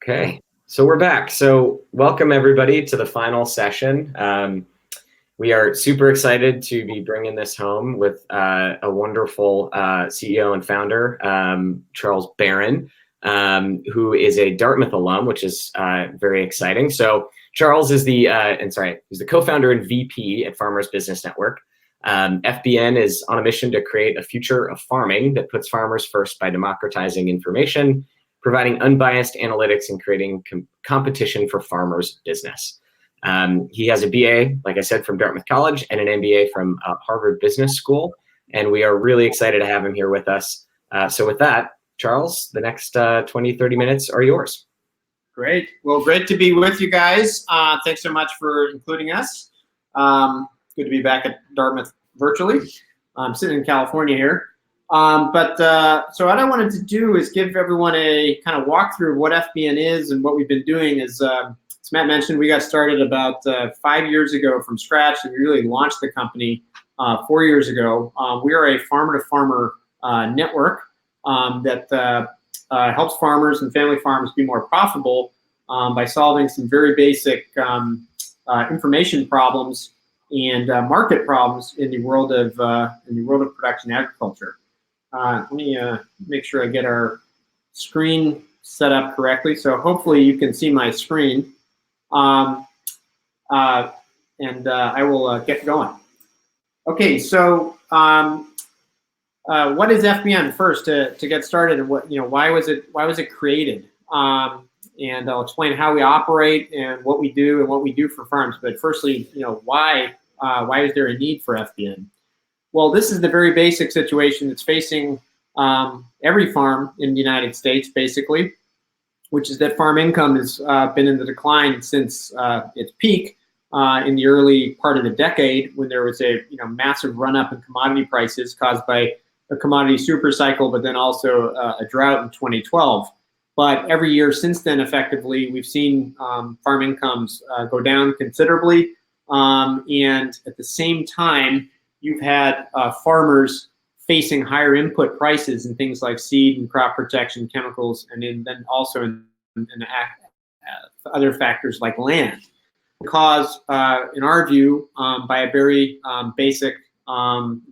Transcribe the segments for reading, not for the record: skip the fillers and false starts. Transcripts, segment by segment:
Okay, so we're back. So welcome everybody to the final session. We are super excited to be bringing this home with a wonderful CEO and founder, Charles Barron, who is a Dartmouth alum, which is very exciting. So Charles is he's the co-founder and VP at Farmers Business Network. FBN is on a mission to create a future of farming that puts farmers first by democratizing information, providing unbiased analytics, and creating competition for farmers' business. He has a BA, like I said, from Dartmouth College and an MBA from Harvard Business School. And we are really excited to have him here with us. So with that, Charles, the next 20, 30 minutes are yours. Great. Well, great to be with you guys. Thanks so much for including us. Good to be back at Dartmouth virtually. I'm sitting in California here. So what I wanted to do is give everyone a kind of walkthrough of what FBN is and what we've been doing. As Matt mentioned, we got started about 5 years ago from scratch, and we really launched the company 4 years ago. We are a farmer-to-farmer network that helps farmers and family farms be more profitable by solving some very basic information problems and market problems in the world of production agriculture. Let me make sure I get our screen set up correctly. So hopefully you can see my screen, and I will get going. Okay, so what is FBN first to get started, and why was it created? And I'll explain how we operate and what we do for farms. But firstly, why is there a need for FBN? Well, this is the very basic situation that's facing every farm in the United States, basically, which is that farm income has been in the decline since its peak in the early part of the decade, when there was a massive run-up in commodity prices caused by a commodity super cycle, but then also a drought in 2012. But every year since then, effectively, we've seen farm incomes go down considerably, and at the same time, you've had farmers facing higher input prices in things like seed and crop protection chemicals, and then also in other factors like land. Caused, in our view, by a very basic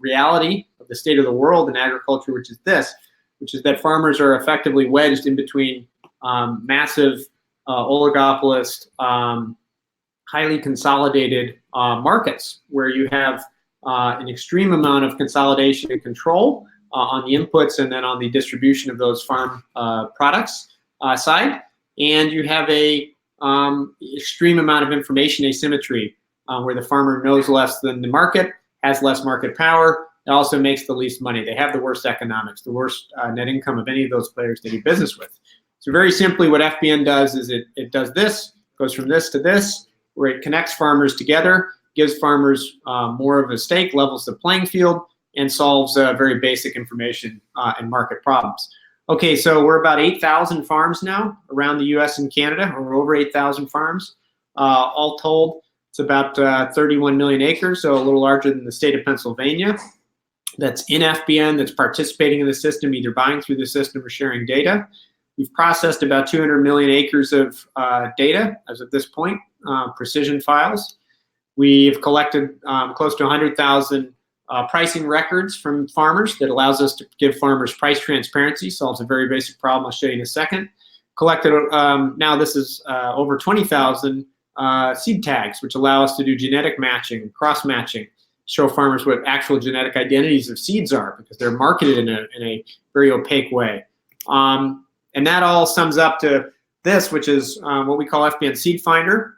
reality of the state of the world in agriculture, which is that farmers are effectively wedged in between massive oligopolist, highly consolidated markets, where you have an extreme amount of consolidation and control on the inputs and then on the distribution of those farm products side. And you have a extreme amount of information asymmetry, where the farmer knows less than the market, has less market power. It also makes the least money. They have the worst economics, the worst net income of any of those players they do business with. So very simply, what FBN does is it does this, goes from this to this, where it connects farmers together, gives farmers more of a stake, levels the playing field, and solves very basic information and market problems. Okay, so we're about 8,000 farms now around the US and Canada, or over 8,000 farms. All told, it's about 31 million acres, so a little larger than the state of Pennsylvania. That's in FBN, that's participating in the system, either buying through the system or sharing data. We've processed about 200 million acres of data as of this point, precision files. We've collected close to 100,000 pricing records from farmers that allows us to give farmers price transparency, solves a very basic problem I'll show you in a second. Collected, now this is over 20,000 seed tags, which allow us to do genetic matching, cross-matching, show farmers what actual genetic identities of seeds are, because they're marketed in a very opaque way. And that all sums up to this, which is what we call FBN Seed Finder,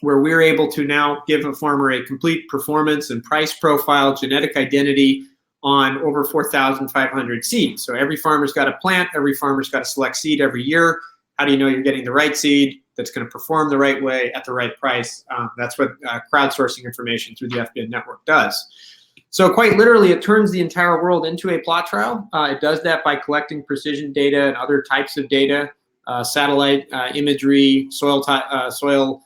where we're able to now give a farmer a complete performance and price profile, genetic identity on over 4,500 seeds. So every farmer's got a plant, every farmer's got to select seed every year. How do you know you're getting the right seed that's going to perform the right way at the right price? That's what crowdsourcing information through the FBN network does. So quite literally, it turns the entire world into a plot trial. It does that by collecting precision data and other types of data, satellite imagery, soil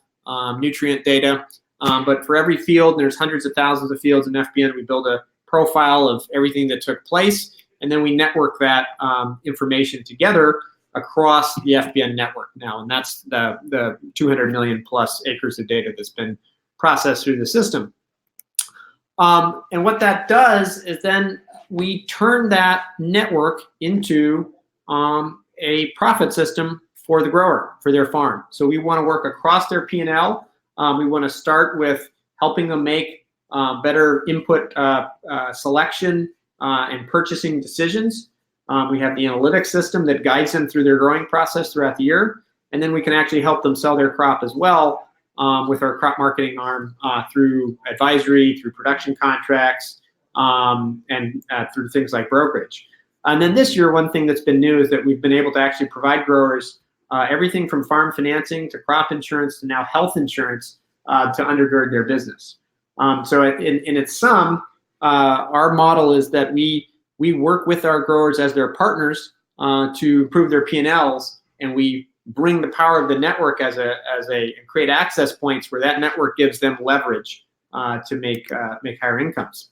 nutrient data. But for every field, there's hundreds of thousands of fields in FBN. We build a profile of everything that took place, and then we network that information together across the FBN network now, and that's the 200 million plus acres of data that's been processed through the system. And what that does is then we turn that network into a profit system for the grower, for their farm. So we want to work across their P&L. We want to start with helping them make better input selection and purchasing decisions. We have the analytics system that guides them through their growing process throughout the year. And then we can actually help them sell their crop as well with our crop marketing arm through advisory, through production contracts, and through things like brokerage. And then this year, one thing that's been new is that we've been able to actually provide growers everything from farm financing to crop insurance to now health insurance to undergird their business. So in its sum, our model is that we work with our growers as their partners to improve their P&Ls, and we bring the power of the network as a create access points where that network gives them leverage to make higher incomes.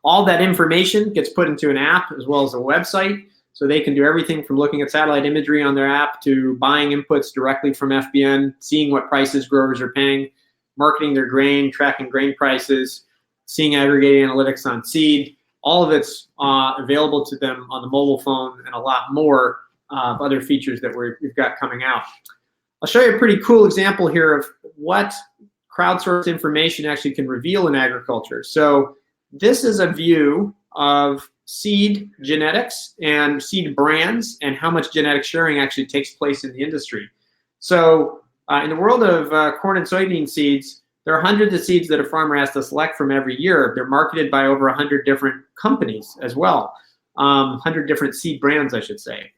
All that information gets put into an app as well as a website, so they can do everything from looking at satellite imagery on their app to buying inputs directly from FBN, seeing what prices growers are paying, marketing their grain, tracking grain prices, seeing aggregated analytics on seed. All of it's available to them on the mobile phone, and a lot more other features that we've got coming out. I'll show you a pretty cool example here of what crowdsourced information actually can reveal in agriculture. So this is a view of seed genetics and seed brands and how much genetic sharing actually takes place in the industry. So in the world of corn and soybean seeds, there are hundreds of seeds that a farmer has to select from every year. They're marketed by over 100 different companies as well, 100 different seed brands, I should say.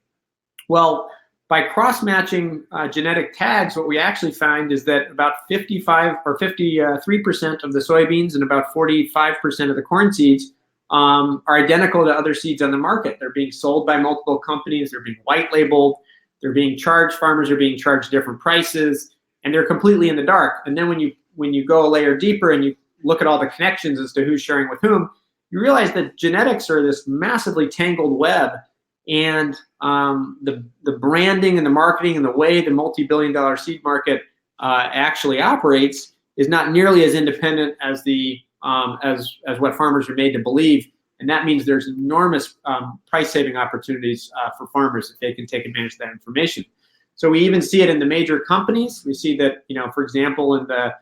Well, by cross-matching genetic tags, what we actually find is that about 53% of the soybeans and about 45% of the corn seeds are identical to other seeds on the market. They're being sold by multiple companies. They're being white labeled. They're being charged. Farmers are being charged different prices, and they're completely in the dark. And then when you go a layer deeper and you look at all the connections as to who's sharing with whom, you realize that genetics are this massively tangled web, and the branding and the marketing and the way the multi-billion-dollar seed market actually operates is not nearly as independent as as what farmers are made to believe. And that means there's enormous price-saving opportunities for farmers if they can take advantage of that information. So we even see it in the major companies. We see that, for example, in the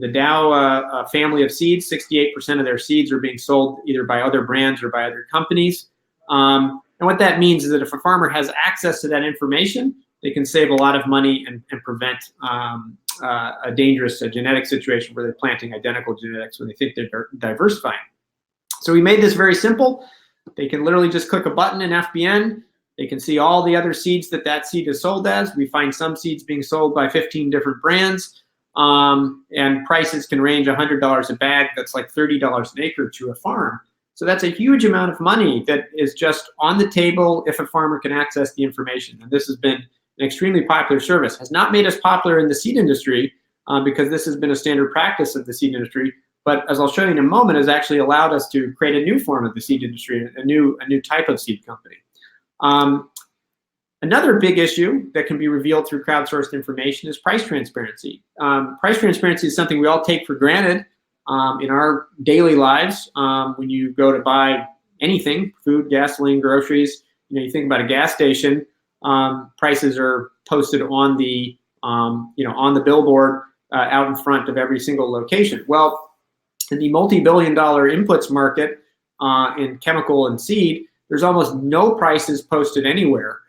Dow family of seeds, 68% of their seeds are being sold either by other brands or by other companies. And what that means is that if a farmer has access to that information, they can save a lot of money and prevent a dangerous genetic situation where they're planting identical genetics when they think they're diversifying. So we made this very simple. They can literally just click a button in FBN. They can see all the other seeds that seed is sold as. We find some seeds being sold by 15 different brands, and prices can range $100 a bag. That's like $30 an acre to a farm. So that's a huge amount of money that is just on the table if a farmer can access the information. And this has been an extremely popular service. Has not made us popular in the seed industry because this has been a standard practice of the seed industry. But as I'll show you in a moment, has actually allowed us to create a new form of the seed industry, a new type of seed company. Another big issue that can be revealed through crowdsourced information is price transparency. Price transparency is something we all take for granted in our daily lives. When you go to buy anything, food, gasoline, groceries, you think about a gas station, prices are posted on the on the billboard out in front of every single location. Well, in the multi-billion-dollar inputs market in chemical and seed, there's almost no prices posted anywhere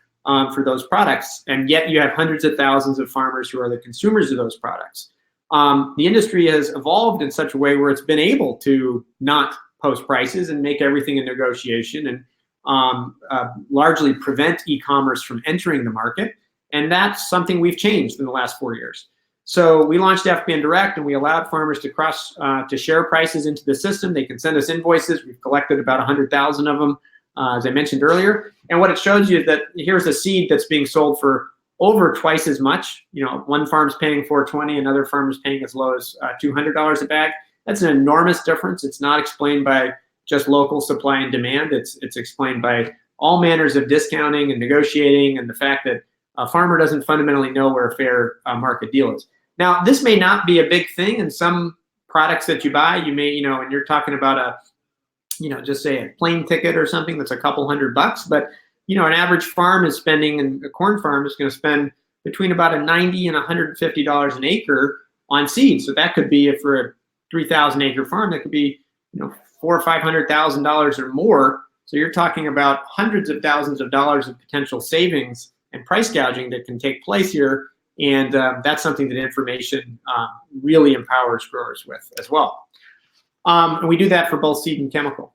for those products, and yet you have hundreds of thousands of farmers who are the consumers of those products. The industry has evolved in such a way where it's been able to not post prices and make everything a negotiation and largely prevent e-commerce from entering the market. And that's something we've changed in the last 4 years. So we launched FBN Direct, and we allowed farmers to share prices into the system. They can send us invoices. We've collected about 100,000 of them, as I mentioned earlier. And what it shows you is that here's a seed that's being sold for over twice as much. One farm's paying $420, another farm is paying as low as $200 a bag. That's an enormous difference. It's not explained by just local supply and demand. It's explained by all manners of discounting and negotiating, and the fact that a farmer doesn't fundamentally know where a fair market deal is. Now, this may not be a big thing in some products that you buy. You may, and you're talking about a, just say a plane ticket or something that's a couple $100, but an average farm is spending, and a corn farm is going to spend between about a $90 and $150 an acre on seed. So that could be, if for a 3,000 acre farm, that could be, $400,000 or $500,000 or more. So you're talking about hundreds of thousands of dollars of potential savings and price gouging that can take place here. And that's something that information really empowers growers with as well. And we do that for both seed and chemical.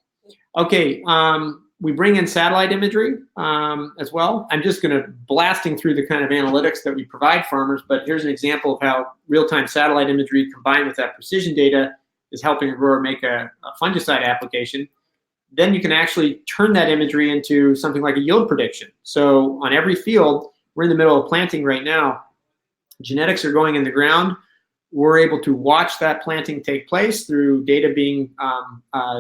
Okay, we bring in satellite imagery as well. I'm just going to blasting through the kind of analytics that we provide farmers, but here's an example of how real-time satellite imagery combined with that precision data is helping a grower make a fungicide application. Then you can actually turn that imagery into something like a yield prediction. So on every field, we're in the middle of planting right now. Genetics are going in the ground. We're able to watch that planting take place through data being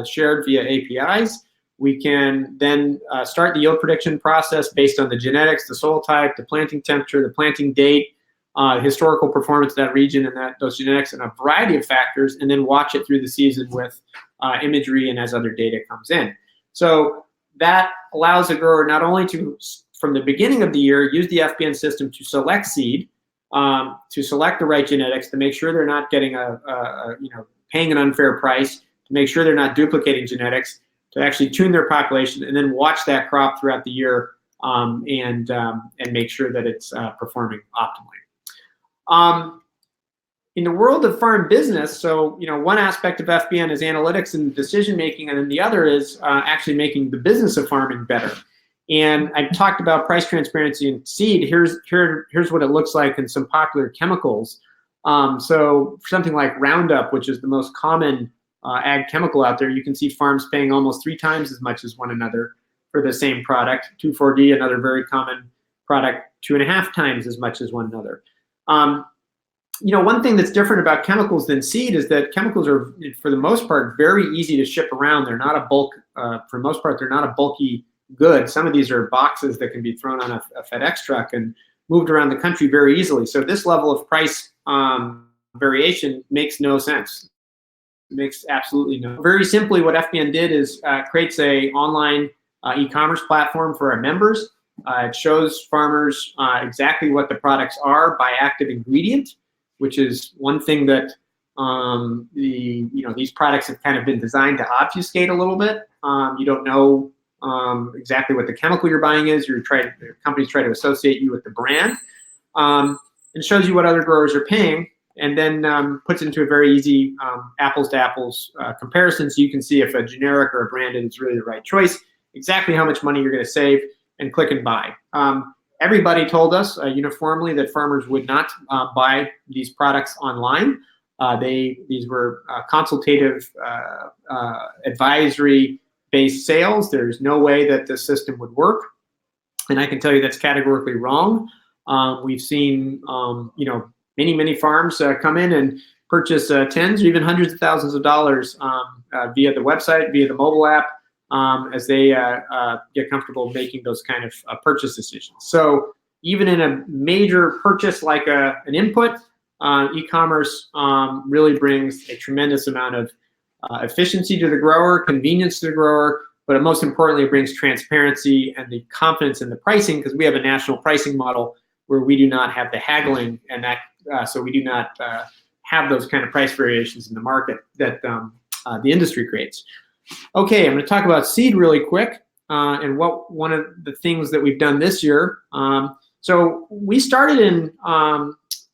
shared via APIs. We can then start the yield prediction process based on the genetics, the soil type, the planting temperature, the planting date, historical performance of that region and those genetics, and a variety of factors, and then watch it through the season with imagery and as other data comes in. So that allows a grower not only to, from the beginning of the year, use the FBN system to select seed, to select the right genetics, to make sure they're not getting paying an unfair price, to make sure they're not duplicating genetics, to actually tune their population, and then watch that crop throughout the year and make sure that it's performing optimally. In the world of farm business, so one aspect of FBN is analytics and decision making, and then the other is actually making the business of farming better. And I've talked about price transparency in seed. Here's what it looks like in some popular chemicals. So for something like Roundup, which is the most common ag chemical out there, you can see farms paying almost 3 times as much as one another for the same product. 2,4-D, another very common product, 2.5 times as much as one another. One thing that's different about chemicals than seed is that chemicals are, for the most part, very easy to ship around. They're not a bulk, for the most part, they're not a bulky good. Some of these are boxes that can be thrown on a FedEx truck and moved around the country very easily. So this level of price variation makes no sense. It makes absolutely no. Very simply, what FBN did is creates a online e-commerce platform for our members. It shows farmers exactly what the products are by active ingredient, which is one thing that these products have kind of been designed to obfuscate a little bit. You don't know exactly what the chemical you're buying is. Companies try to associate you with the brand. It shows you what other growers are paying, and then puts into a very easy apples to apples comparison, so you can see if a generic or a branded is really the right choice, exactly how much money you're going to save, and click and buy. Everybody told us uniformly that farmers would not buy these products online. These were consultative, advisory-based sales. There's no way that this system would work, and I can tell you that's categorically wrong. We've seen, many farms come in and purchase tens or even hundreds of thousands of dollars via the website, via the mobile app, as they get comfortable making those kind of purchase decisions. So even in a major purchase like an input, e-commerce really brings a tremendous amount of efficiency to the grower, convenience to the grower, but most importantly, it brings transparency and the confidence in the pricing, because we have a national pricing model where we do not have the haggling, and that so we do not have those kind of price variations in the market that the industry creates. Okay, I'm going to talk about seed really quick, and one of the things that we've done this year. So we started in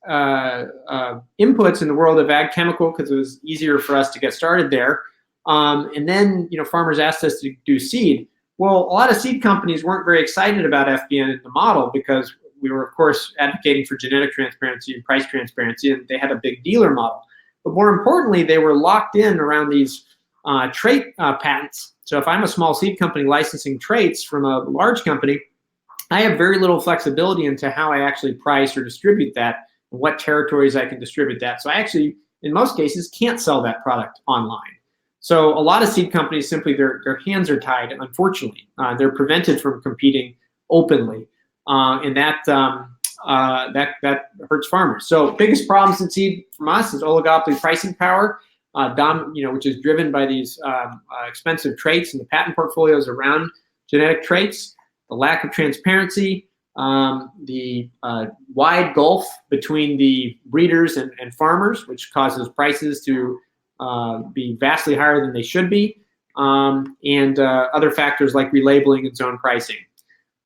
inputs in the world of ag chemical because it was easier for us to get started there. And then farmers asked us to do seed. Well, a lot of seed companies weren't very excited about FBN in the model because we were, of course, advocating for genetic transparency and price transparency, and they had a big dealer model. But more importantly, they were locked in around these trait patents. So if I'm a small seed company licensing traits from a large company, I have very little flexibility into how I actually price or distribute that, and what territories I can distribute that. So I actually, in most cases, can't sell that product online. So a lot of seed companies simply their hands are tied. Unfortunately, they're prevented from competing openly, and that hurts farmers. So biggest problems in seed from us is oligopoly pricing power, which is driven by these expensive traits and the patent portfolios around genetic traits, the lack of transparency, the wide gulf between the breeders and farmers, which causes prices to be vastly higher than they should be, and other factors like relabeling and zone pricing.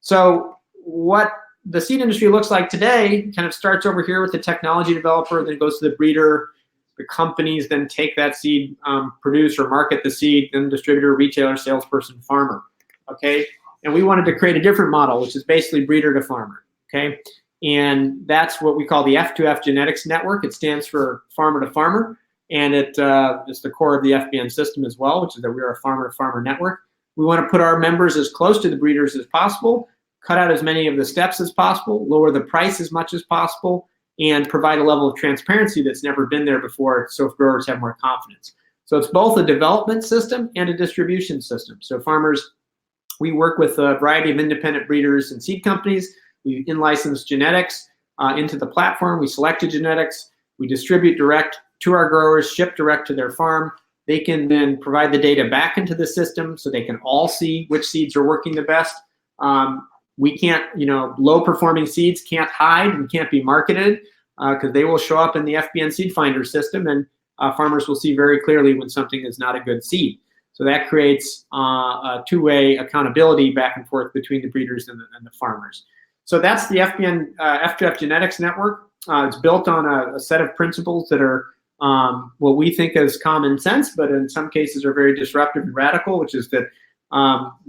So what the seed industry looks like today kind of starts over here with the technology developer, then goes to the breeder, the companies then take that seed, produce or market the seed, then distributor, retailer, salesperson, farmer, okay? And we wanted to create a different model, which is basically breeder to farmer, okay? And that's what we call the F2F genetics network. It stands for farmer to farmer, and it is the core of the FBN system as well, which is that we are a farmer to farmer network. We want to put our members as close to the breeders as possible, cut out as many of the steps as possible, lower the price as much as possible, and provide a level of transparency that's never been there before, so growers have more confidence. So it's both a development system and a distribution system. So farmers, we work with a variety of independent breeders and seed companies. We in-license genetics into the platform. We select the genetics. We distribute direct to our growers, ship direct to their farm. They can then provide the data back into the system so they can all see which seeds are working the best. We can't, low-performing seeds can't hide and can't be marketed because they will show up in the FBN Seed Finder system, and farmers will see very clearly when something is not a good seed. So that creates a two-way accountability back and forth between the breeders and the farmers. So that's the FBN F2F Genetics Network. It's built on a set of principles that are what we think is common sense, but in some cases are very disruptive and radical, which is that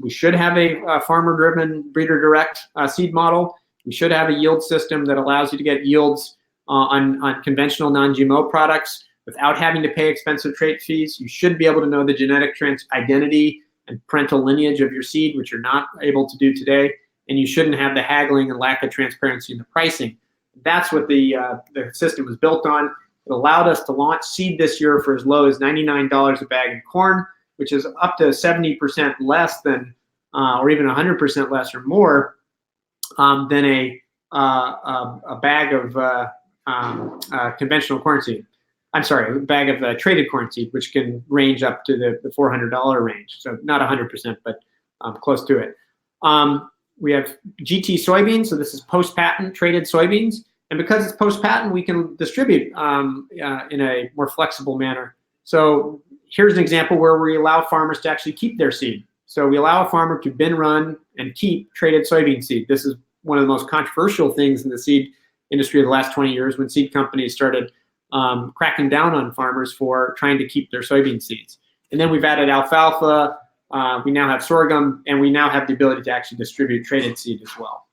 we should have a farmer-driven, breeder-direct seed model. We should have a yield system that allows you to get yields on conventional non-GMO products without having to pay expensive trait fees. You should be able to know the genetic identity and parental lineage of your seed, which you're not able to do today. And you shouldn't have the haggling and lack of transparency in the pricing. That's what the system was built on. It allowed us to launch seed this year for as low as $99 a bag in corn, which is up to 70% less than, or even 100% less or more than a bag of conventional corn seed. I'm sorry, a bag of traded corn seed, which can range up to the $400 range. So not 100%, but close to it. We have GT soybeans, so this is post-patent traded soybeans. And because it's post-patent, we can distribute in a more flexible manner. So here's an example where we allow farmers to actually keep their seed. So we allow a farmer to bin, run, and keep traded soybean seed. This is one of the most controversial things in the seed industry of the last 20 years when seed companies started cracking down on farmers for trying to keep their soybean seeds. And then we've added alfalfa, we now have sorghum, and we now have the ability to actually distribute traded seed as well.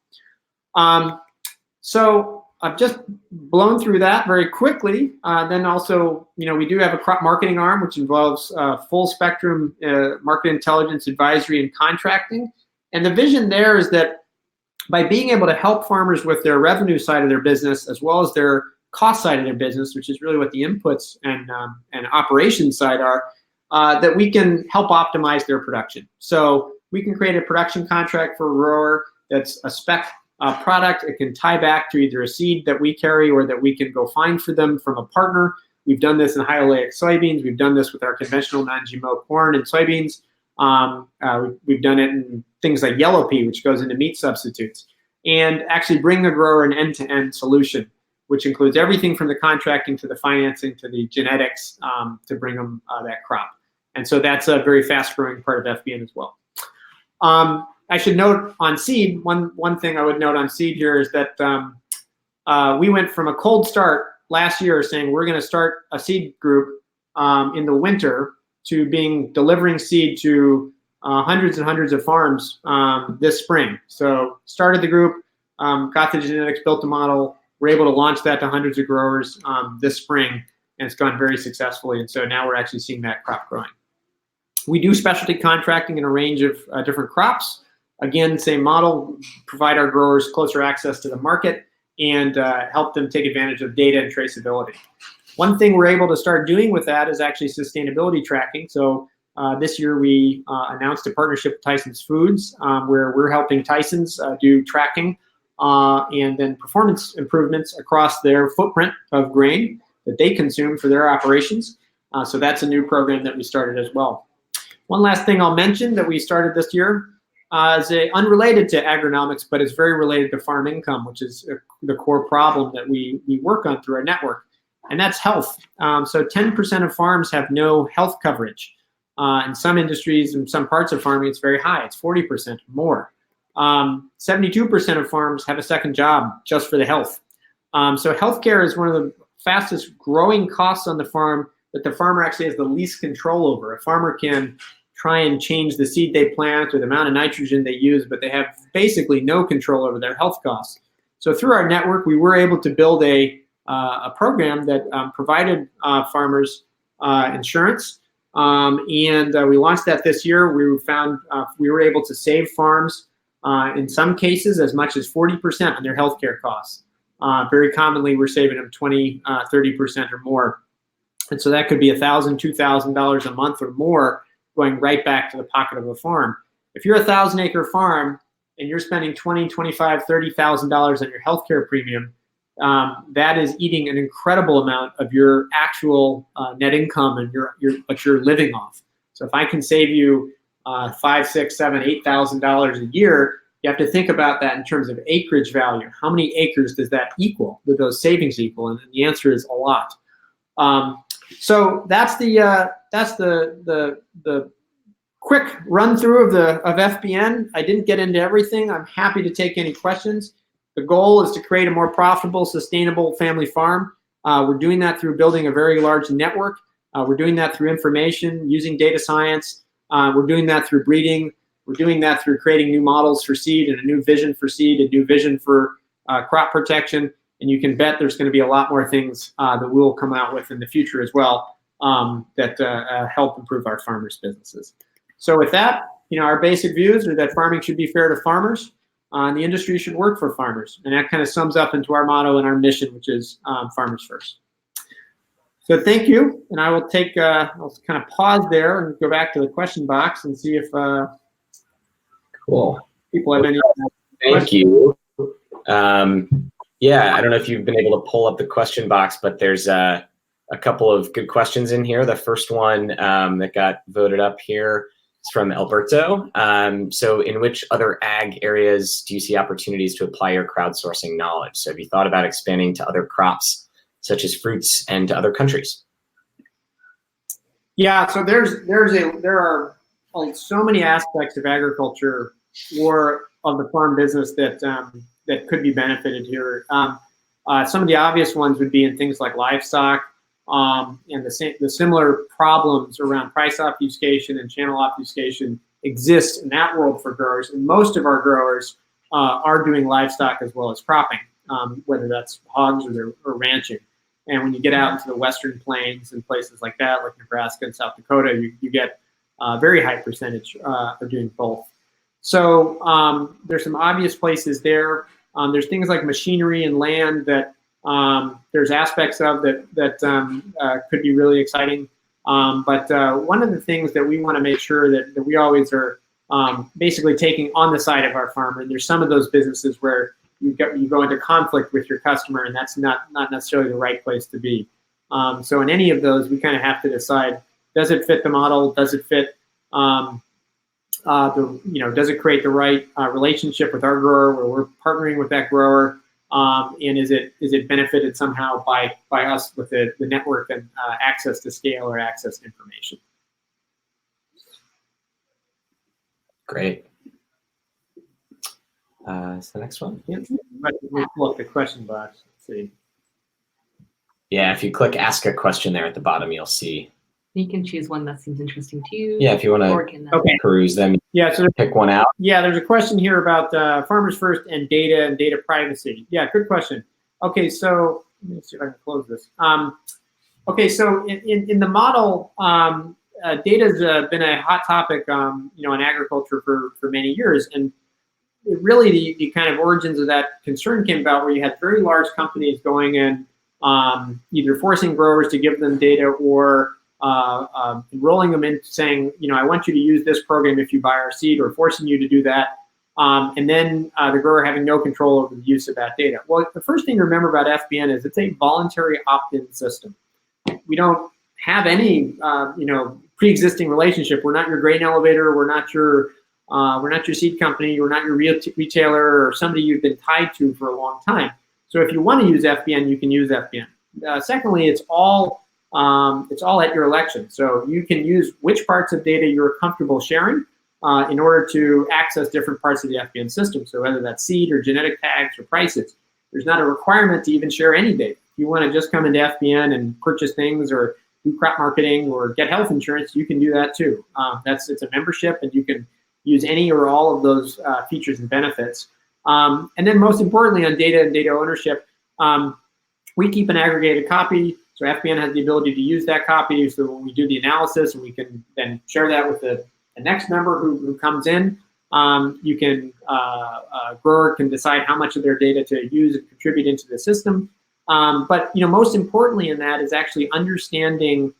So I've just blown through that very quickly. Then also, we do have a crop marketing arm, which involves full spectrum market intelligence, advisory, and contracting. And the vision there is that by being able to help farmers with their revenue side of their business, as well as their cost side of their business, which is really what the inputs and operations side are, that we can help optimize their production. So we can create a production contract for a grower that's a spec product. It can tie back to either a seed that we carry or that we can go find for them from a partner. We've done this in high oleic soybeans. We've done this with our conventional non-GMO corn and soybeans. We've done it in things like yellow pea, which goes into meat substitutes, and actually bring the grower an end-to-end solution, which includes everything from the contracting to the financing to the genetics to bring them that crop. And so that's a very fast-growing part of FBN as well. I should note on seed, one thing I would note on seed here is that we went from a cold start last year saying we're going to start a seed group in the winter to delivering seed to hundreds and hundreds of farms this spring. So started the group, got the genetics, built the model. We're able to launch that to hundreds of growers this spring, and it's gone very successfully. And so now we're actually seeing that crop growing. We do specialty contracting in a range of different crops. Again, same model, provide our growers closer access to the market and help them take advantage of data and traceability. One thing we're able to start doing with that is actually sustainability tracking. So this year we announced a partnership with Tyson's Foods, where we're helping Tyson's do tracking and then performance improvements across their footprint of grain that they consume for their operations. So that's a new program that we started as well. One last thing I'll mention that we started this year is unrelated to agronomics, but it's very related to farm income, which is the core problem that we work on through our network, and that's health. So 10% of farms have no health coverage. In some industries, in some parts of farming, it's very high. It's 40% more. 72% of farms have a second job just for the health. So healthcare is one of the fastest growing costs on the farm that the farmer actually has the least control over. A farmer can try and change the seed they plant or the amount of nitrogen they use, but they have basically no control over their health costs. So through our network, we were able to build a program that provided farmers insurance, and we launched that this year. We found we were able to save farms in some cases as much as 40% on their healthcare costs. Very commonly, we're saving them 20, 30% or more. And so that could be $1,000, $2,000 a month or more going right back to the pocket of a farm. If you're a 1,000-acre farm and you're spending $20,000, $25,000, $30,000 on your healthcare premium, that is eating an incredible amount of your actual net income and what you're living off. So if I can save you $5,000, $6,000, $7,000, $8,000 a year, you have to think about that in terms of acreage value. How many acres does that equal? Do those savings equal? And the answer is a lot. So that's the quick run through of FBN. I didn't get into everything. I'm happy to take any questions. The goal is to create a more profitable, sustainable family farm. We're doing that through building a very large network. We're doing that through information, using data science. We're doing that through breeding. We're doing that through creating new models for seed and a new vision for seed, a new vision for crop protection. And you can bet there's going to be a lot more things that we'll come out with in the future as well that help improve our farmers' businesses. So with that, our basic views are that farming should be fair to farmers, and the industry should work for farmers. And that kind of sums up into our motto and our mission, which is farmers first. So thank you, and I will take, I'll kind of pause there and go back to the question box and see if cool. People have any Thank you. Yeah, I don't know if you've been able to pull up the question box, but there's a couple of good questions in here. The first one that got voted up here is from Alberto. So in which other ag areas do you see opportunities to apply your crowdsourcing knowledge? So have you thought about expanding to other crops, such as fruits, and to other countries? Yeah, so there are so many aspects of agriculture or of the farm business that that could be benefited here. Some of the obvious ones would be in things like livestock, and the similar problems around price obfuscation and channel obfuscation exist in that world for growers. And most of our growers are doing livestock as well as cropping, whether that's hogs or ranching. And when you get out into the western plains and places like that, like Nebraska and South Dakota, you get a very high percentage of doing both. So there's some obvious places there. There's things like machinery and land that there's aspects of that could be really exciting. But one of the things that we want to make sure that we always are basically taking on the side of our farmer. And there's some of those businesses where you go into conflict with your customer, and that's not necessarily the right place to be. So in any of those, we kind of have to decide: does it fit the model? Does it fit does it create the right relationship with our grower, where we're partnering with that grower, and is it benefited somehow by us with the network and access to scale or access to information? Great. So the next one. We'll pull up the question box. Let's see. Yeah, if you click Ask a Question there at the bottom, you'll see. You can choose one that seems interesting to you. Yeah, if you want to peruse them, yeah, so pick one out. Yeah, there's a question here about farmers first and data privacy. Yeah, good question. Okay, so let me see if I can close this. Okay, so in the model, data's been a hot topic, in agriculture for many years, and really the kind of origins of that concern came about where you had very large companies going in either forcing growers to give them data or enrolling them in saying, I want you to use this program if you buy our seed, or forcing you to do that. And then the grower having no control over the use of that data. Well, the first thing to remember about FBN is it's a voluntary opt-in system. We don't have any, pre-existing relationship. We're not your grain elevator. We're not your seed company. We're not your retailer or somebody you've been tied to for a long time. So if you want to use FBN, you can use FBN. Secondly, it's all at your election. So you can use which parts of data you're comfortable sharing in order to access different parts of the FBN system. So whether that's seed or genetic tags or prices, there's not a requirement to even share any data. If you want to just come into FBN and purchase things or do crop marketing or get health insurance, you can do that too. It's a membership, and you can use any or all of those features and benefits. And then most importantly, on data and data ownership, we keep an aggregated copy. So FBN has the ability to use that copy. So when we do the analysis, and we can then share that with the next member who comes in, grower can decide how much of their data to use and contribute into the system. But most importantly in that is actually understanding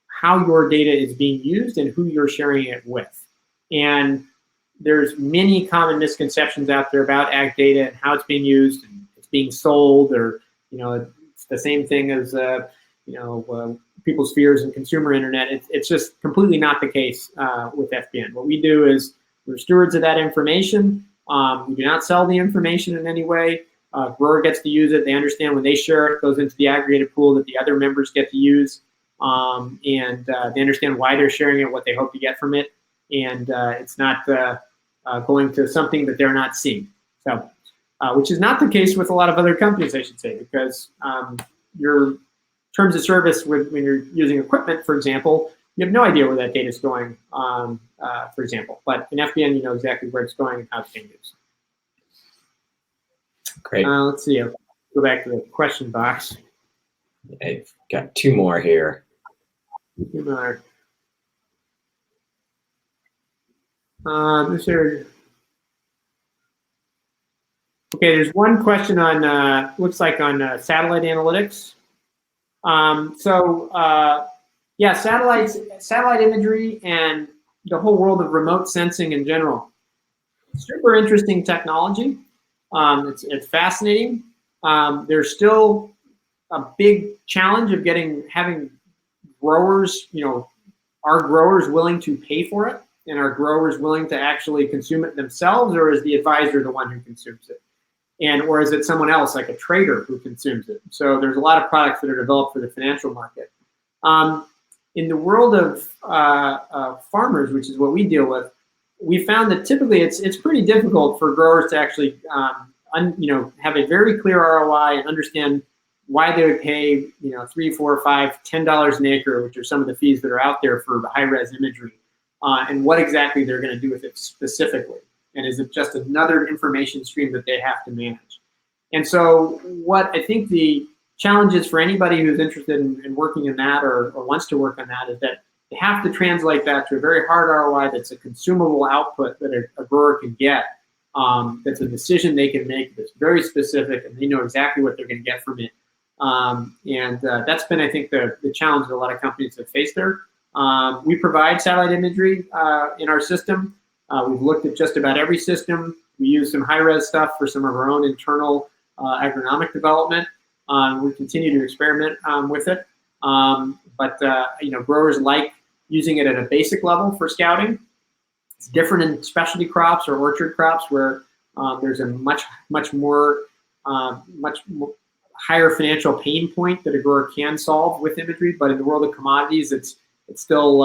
how your data is being used and who you're sharing it with. And there's many common misconceptions out there about ag data and how it's being used, and it's being sold, or it's the same thing as people's fears in consumer internet. It's just completely not the case with FBN. What we do is we're stewards of that information. We do not sell the information in any way. Grower gets to use it. They understand when they share it, it goes into the aggregated pool that the other members get to use. And they understand why they're sharing it, what they hope to get from it. And it's not going to something that they're not seeing. So, which is not the case with a lot of other companies, I should say, because your terms of service when you're using equipment, for example, you have no idea where that data is going, for example. But in FBN, you know exactly where it's going and how it's being used. Great. Let's see. I'll go back to the question box. I've got two more here. Two more. This here. Okay, there's one question on, looks like on satellite analytics. Yeah, satellite imagery and the whole world of remote sensing in general. Super interesting technology. It's fascinating. There's still a big challenge of having growers, are growers willing to pay for it? And are growers willing to actually consume it themselves, or is the advisor the one who consumes it? Or is it someone else, like a trader, who consumes it? So there's a lot of products that are developed for the financial market. In the world of farmers, which is what we deal with, we found that typically it's pretty difficult for growers to actually have a very clear ROI and understand why they would pay $3, $4, $5, $10 an acre, which are some of the fees that are out there for high-res imagery, and what exactly they're going to do with it specifically. And is it just another information stream that they have to manage? And so what I think the challenge is for anybody who's interested in working in that or wants to work on that is that they have to translate that to a very hard ROI that's a consumable output that a grower can get, that's a decision they can make that's very specific, and they know exactly what they're going to get from it. That's been, I think, the challenge that a lot of companies have faced there. We provide satellite imagery in our system. We've looked at just about every system. We use some high-res stuff for some of our own internal agronomic development. We continue to experiment with it. But growers like using it at a basic level for scouting. It's different in specialty crops or orchard crops where there's a much more higher financial pain point that a grower can solve with imagery. But in the world of commodities, it's still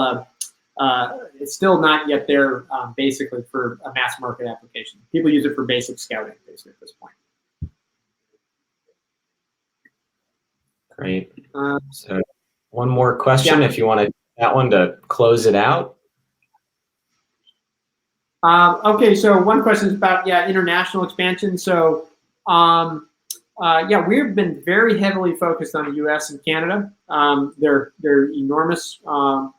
not yet there basically for a mass market application. People use it for basic scouting basically at this point. Great. So one more question, if you want to that one to close it out. Okay, so one question is about international expansion. So we've been very heavily focused on the U.S. and Canada. They're enormous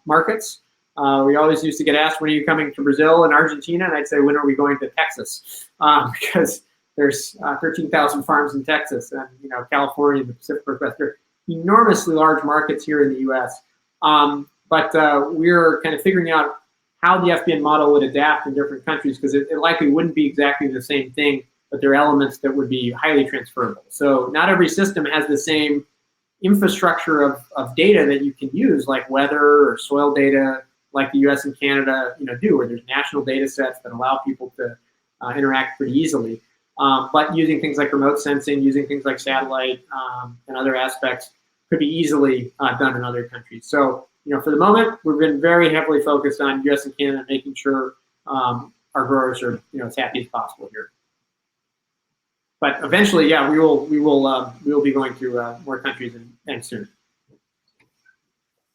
markets. We always used to get asked, when are you coming to Brazil and Argentina? And I'd say, when are we going to Texas? Because there's 13,000 farms in Texas, and California and the Pacific Northwest. enormously large markets here in the U.S. But we're kind of figuring out how the FBN model would adapt in different countries, because it likely wouldn't be exactly the same thing, but there are elements that would be highly transferable. So not every system has the same infrastructure of data that you can use, like weather or soil data, like the US and Canada do, where there's national data sets that allow people to interact pretty easily. But using things like remote sensing, using things like satellite and other aspects could be easily done in other countries. So, for the moment, we've been very heavily focused on US and Canada, making sure our growers are as happy as possible here. But eventually, yeah, we will be going to more countries and soon.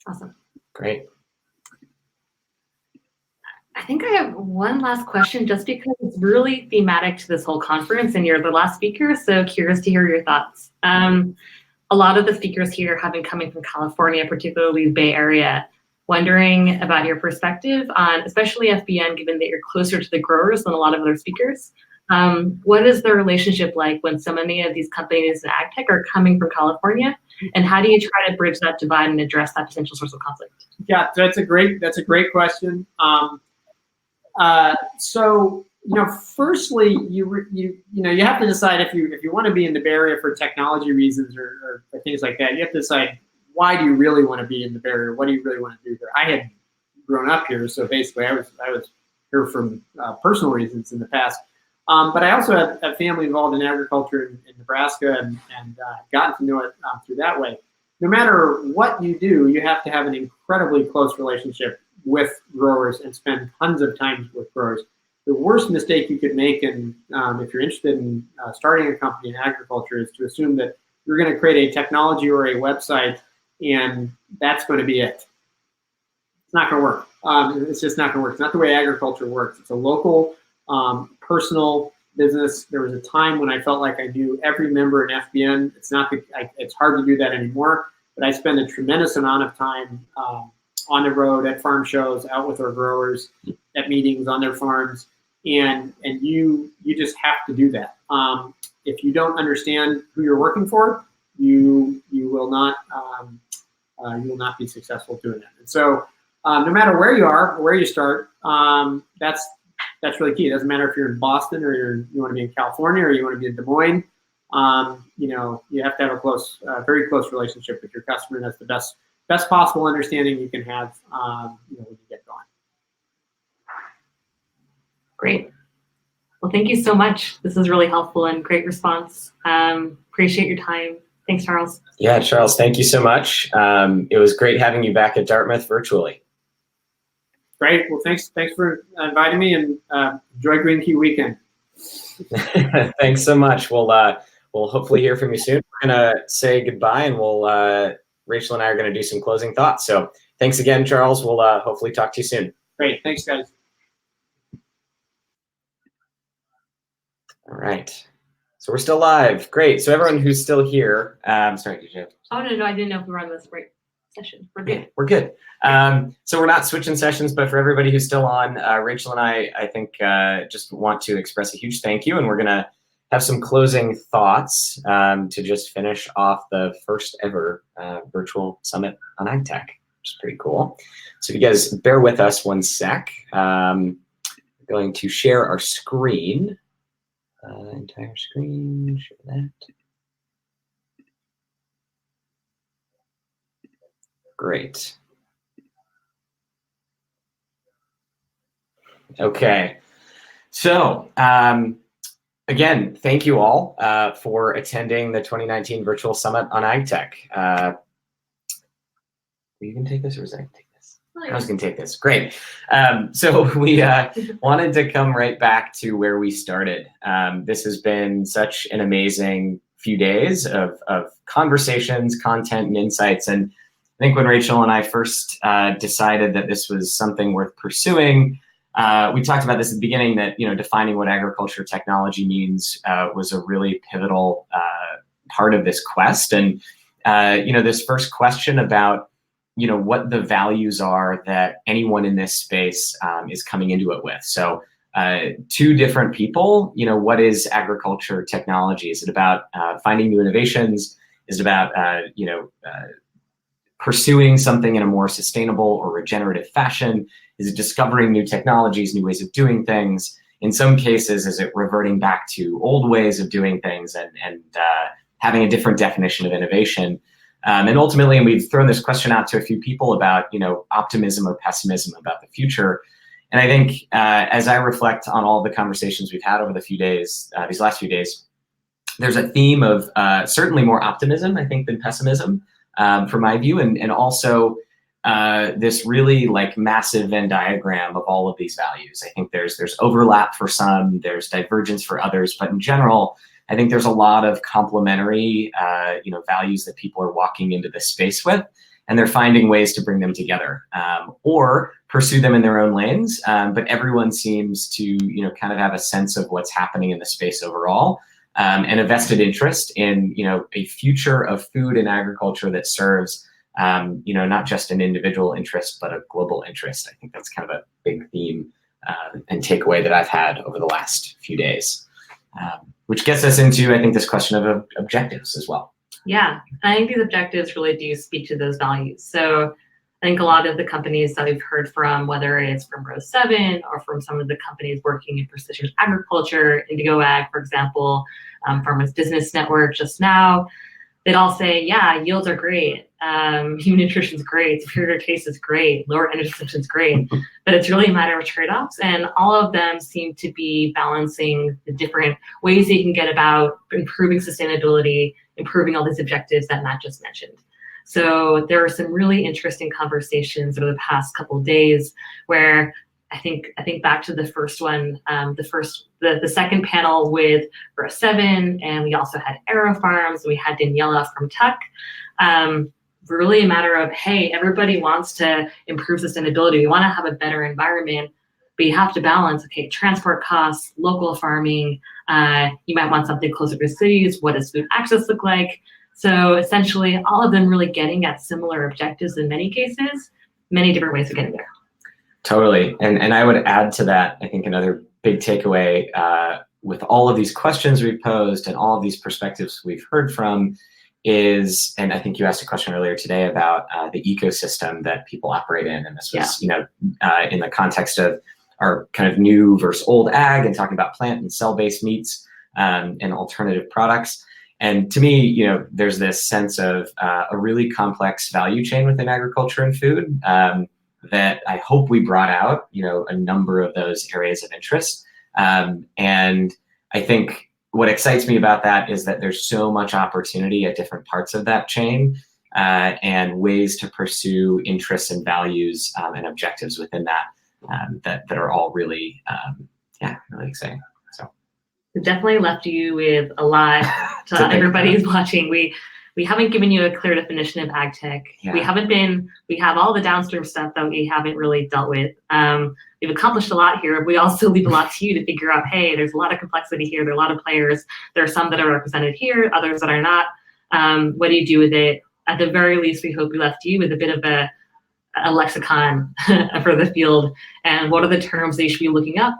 Awesome. Great. I think I have one last question, just because it's really thematic to this whole conference, and you're the last speaker, so curious to hear your thoughts. A lot of the speakers here have been coming from California, particularly the Bay Area. Wondering about your perspective on, especially FBN, given that you're closer to the growers than a lot of other speakers. What is the relationship like when so many of these companies in AgTech are coming from California, and how do you try to bridge that divide and address that potential source of conflict? Yeah, that's a great question. So firstly, you have to decide if you want to be in the Bay Area for technology reasons or things like that. You have to decide, why do you really want to be in the Bay Area? What do you really want to do here? I had grown up here, so basically I was here for personal reasons in the past. But I also have a family involved in agriculture in Nebraska, and gotten to know it through that way. No matter what you do, you have to have an incredibly close relationship with growers and spend tons of time with growers. The worst mistake you could make, if you're interested in starting a company in agriculture, is to assume that you're going to create a technology or a website and that's going to be it. It's not going to work. It's just not going to work. It's not the way agriculture works. It's a local, personal business. There was a time when I felt like I knew every member in FBN. It's hard to do that anymore, but I spend a tremendous amount of time on the road, at farm shows, out with our growers, at meetings on their farms, and you just have to do that. If you don't understand who you're working for, you will not be successful doing it. And so, no matter where you are or where you start, that's really key. It doesn't matter if you're in Boston or you want to be in California or you want to be in Des Moines. You have to have a very close relationship with your customer, and that's the best possible understanding you can have when you get going. Great. Well, thank you so much. This is really helpful and great response. Appreciate your time. Thanks, Charles. Yeah, Charles, thank you so much. It was great having you back at Dartmouth virtually. Great. Well, thanks for inviting me, and enjoy Green Key weekend. Thanks so much. We'll hopefully hear from you soon. We're gonna say goodbye, and Rachel and I are gonna do some closing thoughts. So thanks again, Charles. We'll hopefully talk to you soon. Great. Thanks, guys. All right. So we're still live. Great. So everyone who's still here, sorry, did you have? Oh, no, I didn't know if we were on this break session. We're good. Yeah, we're good. So we're not switching sessions, but for everybody who's still on, Rachel and I think just want to express a huge thank you, and we're gonna have some closing thoughts to just finish off the first ever virtual summit on AgTech, which is pretty cool. So if you guys bear with us one sec, I'm going to share our screen. Entire screen, share that. Great. Okay. So again, thank you all for attending the 2019 Virtual Summit on AgTech. Are you going to take this, or was I going to take this? I was going to take this. Great. So we wanted to come right back to where we started. This has been such an amazing few days of conversations, content, and insights. And I think when Rachel and I first decided that this was something worth pursuing, we talked about this at the beginning, that defining what agriculture technology means was a really pivotal part of this quest. And this first question about what the values are that anyone in this space is coming into it with. So two different people, what is agriculture technology? Is it about finding new innovations? Is it about pursuing something in a more sustainable or regenerative fashion? Is it discovering new technologies, new ways of doing things? In some cases, is it reverting back to old ways of doing things and having a different definition of innovation? And ultimately, and we've thrown this question out to a few people about, optimism or pessimism about the future. And I think as I reflect on all the conversations we've had over the these last few days, there's a theme of certainly more optimism, I think, than pessimism, from my view, and also this really massive Venn diagram of all of these values. I think there's overlap for some, there's divergence for others, but in general, I think there's a lot of complementary, values that people are walking into this space with, and they're finding ways to bring them together or pursue them in their own lanes. But everyone seems to, kind of have a sense of what's happening in the space overall, and a vested interest in, a future of food and agriculture that serves, not just an individual interest, but a global interest. I think that's kind of a big theme and takeaway that I've had over the last few days. Which gets us into, I think, this question of objectives as well. Yeah, I think these objectives really do speak to those values. So I think a lot of the companies that we've heard from, whether it's from Row 7 or from some of the companies working in precision agriculture, Indigo Ag, for example, Farmers Business Network just now, they'd all say, yeah, yields are great. Human nutrition is great. Superior taste is great. Lower energy consumption is great. But it's really a matter of trade-offs. And all of them seem to be balancing the different ways that you can get about improving sustainability, improving all these objectives that Matt just mentioned. So there are some really interesting conversations over the past couple of days where I think back to the first one, the second panel with Row 7, and we also had Aero Farms, and we had Daniela from Tech. Really a matter of, hey, everybody wants to improve sustainability. We want to have a better environment, but you have to balance, okay, transport costs, local farming. You might want something closer to cities. What does food access look like? So essentially, all of them really getting at similar objectives in many cases, many different ways of getting there. Totally. And I would add to that, I think another big takeaway with all of these questions we've posed and all of these perspectives we've heard from is, and I think you asked a question earlier today about the ecosystem that people operate in. And this was, in the context of our kind of new versus old ag and talking about plant and cell-based meats and alternative products. And to me, there's this sense of a really complex value chain within agriculture and food that I hope we brought out, a number of those areas of interest. And I think what excites me about that is that there's so much opportunity at different parts of that chain and ways to pursue interests and values and objectives within that that are all really, really exciting. So it definitely left you with a lot to everybody who's watching. We haven't given you a clear definition of AgTech. Yeah. We have all the downstream stuff that we haven't really dealt with. We've accomplished a lot here. We also leave a lot to you to figure out, hey, there's a lot of complexity here. There are a lot of players. There are some that are represented here, others that are not. What do you do with it? At the very least, we hope we left you with a bit of a lexicon for the field. And what are the terms that you should be looking up?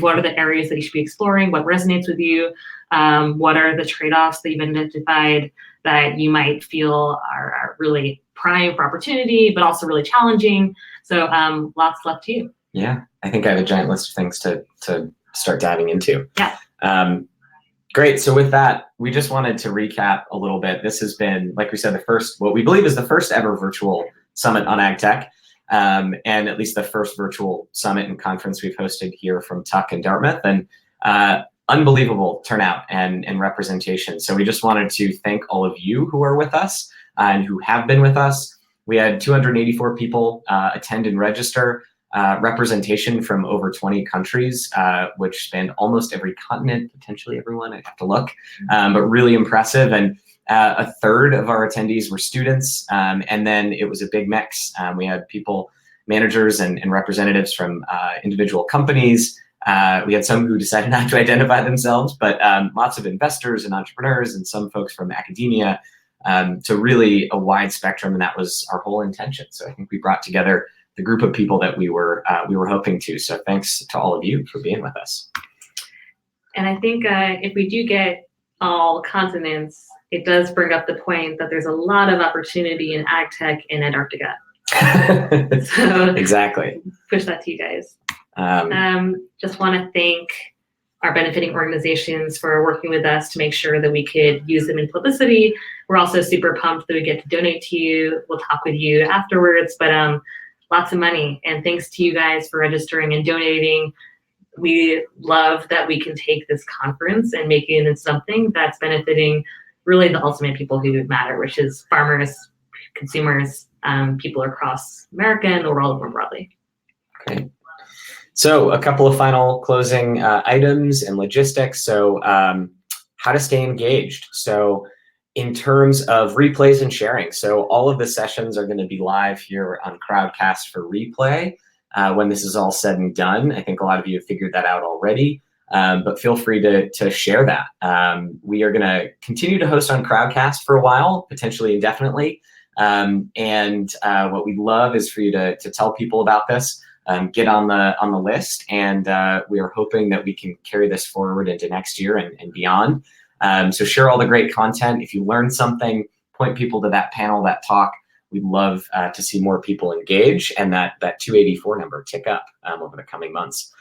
What are the areas that you should be exploring? What resonates with you? What are the trade-offs that you've identified that you might feel are really prime for opportunity, but also really challenging? So lots left to you. Yeah, I think I have a giant list of things to start diving into. Yeah. Great. So with that, we just wanted to recap a little bit. This has been, like we said, what we believe is the first ever virtual summit on AgTech, and at least the first virtual summit and conference we've hosted here from Tuck and Dartmouth, and unbelievable turnout and representation. So we just wanted to thank all of you who are with us and who have been with us. We had 284 people attend and register, representation from over 20 countries, which spanned almost every continent, potentially everyone, I'd have to look, but really impressive. And a third of our attendees were students, and then it was a big mix. We had people, managers and representatives from individual companies. We had some who decided not to identify themselves, but lots of investors and entrepreneurs and some folks from academia, to really a wide spectrum, and that was our whole intention. So I think we brought together the group of people that we were hoping to. So thanks to all of you for being with us. And I think if we do get all continents it does bring up the point that there's a lot of opportunity in AgTech in Antarctica. So exactly. Push that to you guys. Just want to thank our benefiting organizations for working with us to make sure that we could use them in publicity. We're also super pumped that we get to donate to you. We'll talk with you afterwards, but lots of money. And thanks to you guys for registering and donating. We love that we can take this conference and make it into something that's benefiting really the ultimate people who matter, which is farmers, consumers, people across America and the world more broadly. Okay. So a couple of final closing items and logistics. So how to stay engaged. So in terms of replays and sharing. So all of the sessions are going to be live here on Crowdcast for replay when this is all said and done. I think a lot of you have figured that out already, but feel free to share that. We are going to continue to host on Crowdcast for a while, potentially indefinitely. And what we'd love is for you to tell people about this. Get on the list, and we are hoping that we can carry this forward into next year and beyond. So share all the great content. If you learned something, point people to that panel, that talk. We'd love to see more people engage and that 284 number tick up over the coming months.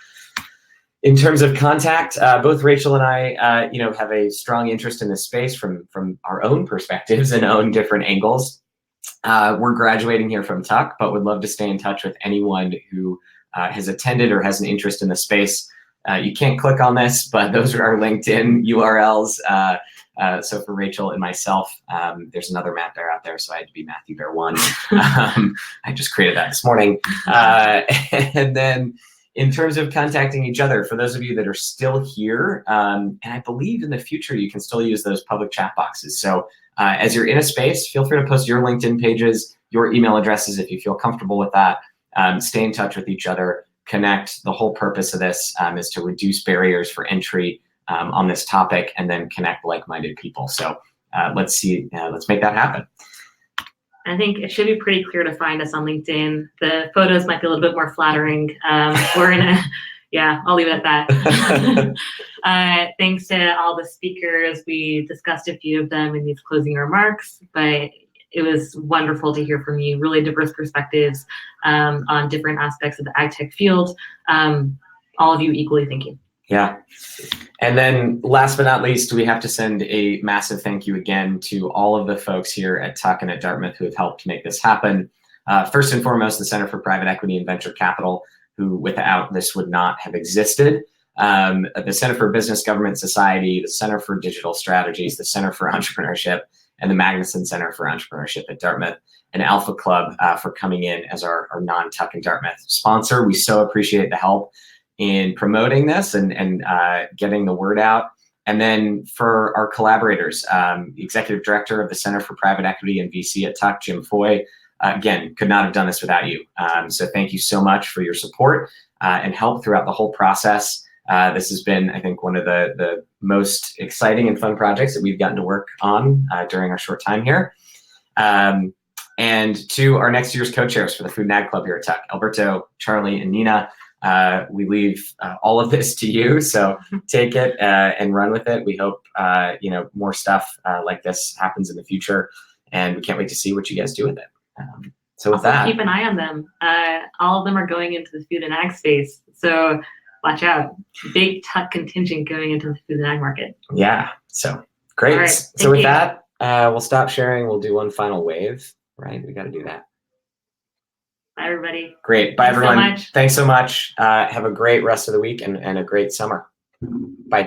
In terms of contact, both Rachel and I, have a strong interest in this space from our own perspectives and own different angles. We're graduating here from Tuck, but would love to stay in touch with anyone who has attended or has an interest in the space. You can't click on this, but those are our LinkedIn URLs. So for Rachel and myself, there's another Matt Bear out there, so I had to be Matthew Bear 1. I just created that this morning. And then in terms of contacting each other, for those of you that are still here, and I believe in the future you can still use those public chat boxes. So as you're in a space, feel free to post your LinkedIn pages, your email addresses if you feel comfortable with that. Stay in touch with each other, connect. The whole purpose of this is to reduce barriers for entry on this topic and then connect like-minded people. So let's make that happen. I think it should be pretty clear to find us on LinkedIn. The photos might be a little bit more flattering. We're in a, yeah, I'll leave it at that. Thanks to all the speakers. We discussed a few of them in these closing remarks, but it was wonderful to hear from you. Really diverse perspectives on different aspects of the AgTech field. All of you equally, thank you. Yeah. And then last but not least, we have to send a massive thank you again to all of the folks here at Tuck and at Dartmouth who have helped make this happen. First and foremost, the Center for Private Equity and Venture Capital, who without this would not have existed. The Center for Business Government Society, the Center for Digital Strategies, the Center for Entrepreneurship, and the Magnuson Center for Entrepreneurship at Dartmouth, and Alpha Club for coming in as our non-Tuck and Dartmouth sponsor. We so appreciate the help in promoting this and getting the word out. And then for our collaborators, the Executive Director of the Center for Private Equity and VC at Tuck, Jim Foy, again, could not have done this without you. So thank you so much for your support and help throughout the whole process. This has been, I think, one of the most exciting and fun projects that we've gotten to work on during our short time here. And to our next year's co-chairs for the Food and Ag Club here at Tuck, Alberto, Charlie, and Nina, we leave all of this to you. So take it and run with it. We hope more stuff like this happens in the future, and we can't wait to see what you guys do with it. So with also, that, keep an eye on them. All of them are going into the food and ag space, so watch out. Big Tuck contingent going into the food and ag market. Yeah. So great. All right, so with that, we'll stop sharing. We'll do one final wave. Right? We got to do that. Bye, everybody. Great. Bye, Thanks everyone. so much. Thanks so much. Have a great rest of the week and a great summer. Bye.